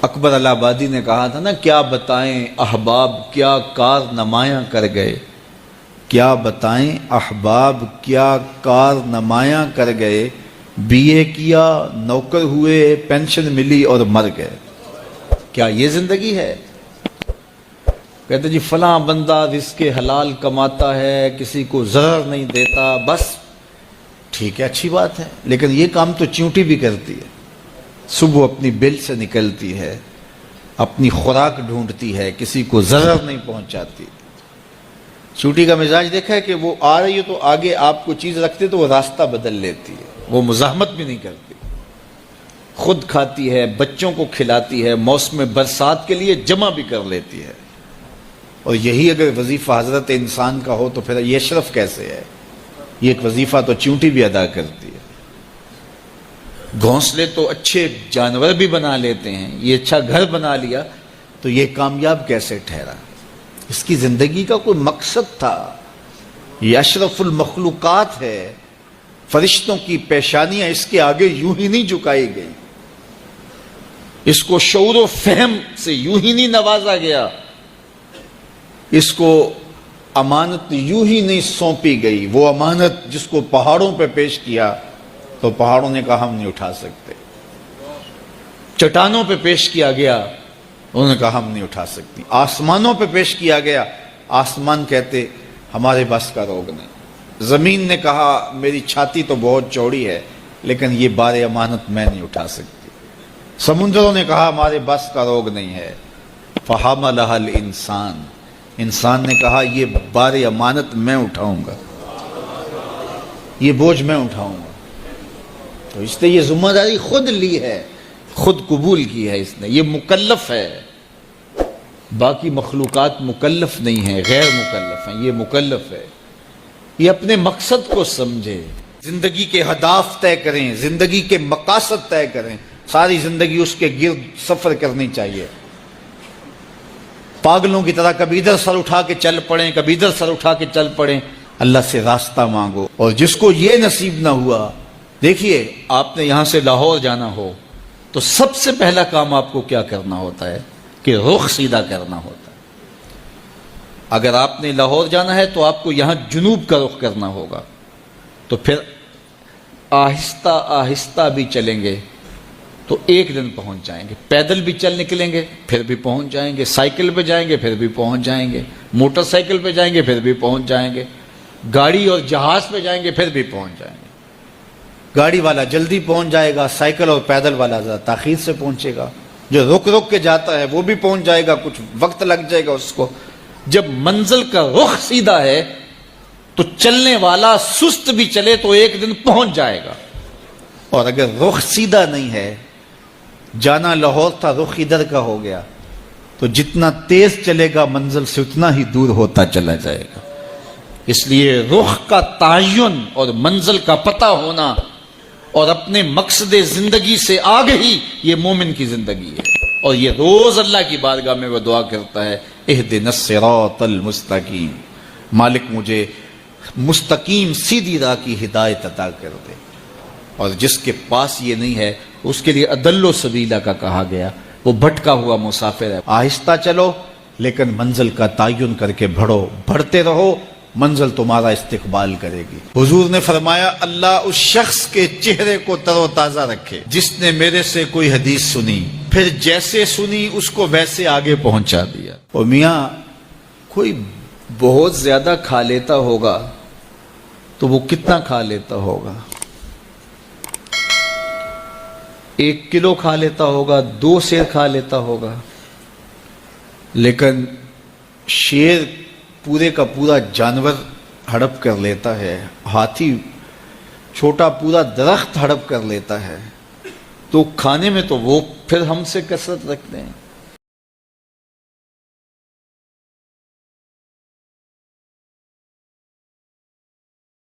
اکبر الہ آبادی نے کہا تھا نا، کیا بتائیں احباب کیا کار نمایاں کر گئے، کیا بتائیں احباب کیا کار نمایاں کر گئے، بی اے کیا نوکر ہوئے پینشن ملی اور مر گئے۔ کیا یہ زندگی ہے؟ کہتے جی فلاں بندہ رزق حلال کماتا ہے، کسی کو ضرر نہیں دیتا، بس ٹھیک ہے، اچھی بات ہے، لیکن یہ کام تو چیونٹی بھی کرتی ہے، صبح اپنی بل سے نکلتی ہے، اپنی خوراک ڈھونڈتی ہے، کسی کو ضرر نہیں پہنچاتی۔ چیونٹی کا مزاج دیکھا ہے کہ وہ آ رہی ہے تو آگے آپ کو چیز رکھتے تو وہ راستہ بدل لیتی ہے، وہ مزاحمت بھی نہیں کرتی، خود کھاتی ہے، بچوں کو کھلاتی ہے، موسم برسات کے لیے جمع بھی کر لیتی ہے۔ اور یہی اگر وظیفہ حضرت انسان کا ہو تو پھر یہ شرف کیسے ہے؟ یہ ایک وظیفہ تو چیونٹی بھی ادا کرتی ہے۔ گھونسلے تو اچھے جانور بھی بنا لیتے ہیں، یہ اچھا گھر بنا لیا تو یہ کامیاب کیسے ٹھہرا؟ اس کی زندگی کا کوئی مقصد تھا، یہ اشرف المخلوقات ہے، فرشتوں کی پیشانیاں اس کے آگے یوں ہی نہیں جھکائی گئی، اس کو شعور و فہم سے یوں ہی نہیں نوازا گیا، اس کو امانت یوں ہی نہیں سونپی گئی۔ وہ امانت جس کو پہاڑوں پہ پیش کیا تو پہاڑوں نے کہا ہم نہیں اٹھا سکتے، چٹانوں پہ پیش کیا گیا انہوں نے کہا ہم نہیں اٹھا سکتی، آسمانوں پہ پیش کیا گیا آسمان کہتے ہمارے بس کا روگ نہیں، زمین نے کہا میری چھاتی تو بہت چوڑی ہے لیکن یہ بار امانت میں نہیں اٹھا سکتی، سمندروں نے کہا ہمارے بس کا روگ نہیں ہے، فحملها الانسان، انسان نے کہا یہ بار امانت میں اٹھاؤں گا، یہ بوجھ میں اٹھاؤں گا۔ تو اس نے یہ ذمہ داری خود لی ہے، خود قبول کی ہے، اس نے، یہ مکلف ہے، باقی مخلوقات مکلف نہیں ہیں، غیر مکلف ہیں، یہ مکلف ہے۔ یہ اپنے مقصد کو سمجھے، زندگی کے اہداف طے کریں، زندگی کے مقاصد طے کریں، ساری زندگی اس کے گرد سفر کرنی چاہیے۔ پاگلوں کی طرح کبھی ادھر سر اٹھا کے چل پڑیں، کبھی ادھر سر اٹھا کے چل پڑیں، اللہ سے راستہ مانگو۔ اور جس کو یہ نصیب نہ ہوا، دیکھیے آپ نے یہاں سے لاہور جانا ہو تو سب سے پہلا کام آپ کو کیا کرنا ہوتا ہے کہ رخ سیدھا کرنا ہوتا ہے۔ اگر آپ نے لاہور جانا ہے تو آپ کو یہاں جنوب کا رخ کرنا ہوگا، تو پھر آہستہ آہستہ بھی چلیں گے تو ایک دن پہنچ جائیں گے، پیدل بھی چل نکلیں گے پھر بھی پہنچ جائیں گے، سائیکل پہ جائیں گے پھر بھی پہنچ جائیں گے، موٹر سائیکل پہ جائیں گے پھر بھی پہنچ جائیں گے، گاڑی اور جہاز پہ جائیں گے پھر بھی پہنچ جائیں گے۔ گاڑی والا جلدی پہنچ جائے گا، سائیکل اور پیدل والا ذرا تاخیر سے پہنچے گا، جو رک رک کے جاتا ہے وہ بھی پہنچ جائے گا، کچھ وقت لگ جائے گا اس کو۔ جب منزل کا رخ سیدھا ہے تو چلنے والا سست بھی چلے تو ایک دن پہنچ جائے گا، اور اگر رخ سیدھا نہیں ہے، جانا لاہور تھا رخ ادھر کا ہو گیا، تو جتنا تیز چلے گا منزل سے اتنا ہی دور ہوتا چلا جائے گا۔ اس لیے رخ کا تعین اور منزل کا پتہ ہونا اور اپنے مقصد زندگی سے آگہی، یہ مومن کی زندگی ہے۔ اور یہ روز اللہ کی بارگاہ میں وہ دعا کرتا ہے، اہدنا الصراط المستقیم، مالک مجھے مستقیم سیدھی راہ کی ہدایت عطا کر دے۔ اور جس کے پاس یہ نہیں ہے اس کے لیے اضل سبیلا کا کہا گیا، وہ بھٹکا ہوا مسافر ہے۔ آہستہ چلو لیکن منزل کا تعین کر کے بڑھو، بڑھتے رہو، منزل تمہارا استقبال کرے گی۔ حضور نے فرمایا اللہ اس شخص کے چہرے کو تر و تازہ رکھے جس نے میرے سے کوئی حدیث سنی، پھر جیسے سنی اس کو ویسے آگے پہنچا دیا۔ اور میاں کوئی بہت زیادہ کھا لیتا ہوگا تو وہ کتنا کھا لیتا ہوگا؟ 1 کلو کھا لیتا ہوگا، 2 سیر کھا لیتا ہوگا، لیکن شیر پورے کا پورا جانور ہڑپ کر لیتا ہے، ہاتھی چھوٹا پورا درخت ہڑپ کر لیتا ہے، تو کھانے میں تو وہ پھر ہم سے کثرت رکھتے ہیں۔